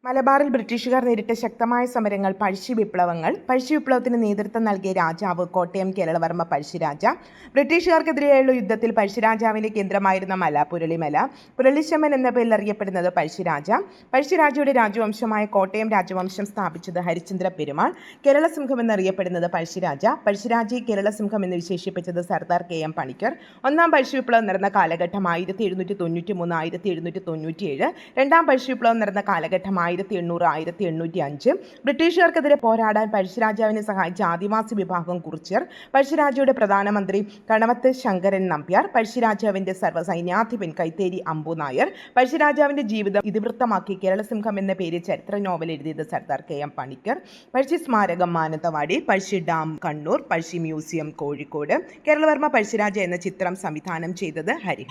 മലബാറിൽ ബ്രിട്ടീഷുകാർ നേരിട്ട ശക്തമായ സമരങ്ങൾ പഴശ്ശി വിപ്ലവങ്ങൾ. പഴശ്ശി വിപ്ലവത്തിന് നേതൃത്വം നൽകിയ രാജാവ് കോട്ടയം കേരളവർമ്മ പഴശ്ശിരാജ. ബ്രിട്ടീഷുകാർക്കെതിരെയുള്ള യുദ്ധത്തിൽ പഴശ്ശിരാജാവിന്റെ കേന്ദ്രമായിരുന്ന മല പുരളിമല, പുരളിശമ്മൻ എന്ന പേരിൽ അറിയപ്പെടുന്നത് പഴശ്ശിരാജ. പഴശ്ശിരാജയുടെ രാജവംശമായ കോട്ടയം രാജവംശം സ്ഥാപിച്ചത് ഹരിശ്ചന്ദ്ര പെരുമാൾ. കേരളസിംഹം എന്നറിയപ്പെടുന്നത് പഴശ്ശിരാജ. പഴശ്ശിരാജയെ കേരളസിംഹം എന്ന് വിശേഷിപ്പിച്ചത് സർദാർ KM പണിക്കർ. ഒന്നാം പഴശ്ശി വിപ്ലവം നടന്ന കാലഘട്ടം 1793-1797. രണ്ടാം പഴശ്ശി വിപ്ലവം നടന്ന കാലഘട്ടം 1800-1805. ബ്രിട്ടീഷുകാർക്കെതിരെ പോരാടാൻ പഴശ്ശിരാജാവിനെ സഹായിച്ച ആദിവാസി വിഭാഗം കുറിച്യർ. പഴശ്ശിരാജയുടെ പ്രധാനമന്ത്രി കണവത്ത് ശങ്കരൻ നമ്പ്യാർ. പഴശ്ശിരാജാവിന്റെ സർവ്വസൈന്യാധിപൻ കൈത്തേരി അമ്പു നായർ. പഴശ്ശിരാജാവിന്റെ ജീവിതം ഇതിവൃത്തമാക്കി കേരളസിംഹം എന്ന പേരിൽ ചരിത്ര നോവൽ എഴുതിയത് സർദാർ KM പണിക്കർ. പഴശ്ശി സ്മാരകം മാനന്തവാടി, പഴശ്ശി ഡാം കണ്ണൂർ, പഴശ്ശി മ്യൂസിയം കോഴിക്കോട്. കേരളവർമ്മ പഴശ്ശിരാജ എന്ന ചിത്രം സംവിധാനം ചെയ്തത് ഹരി.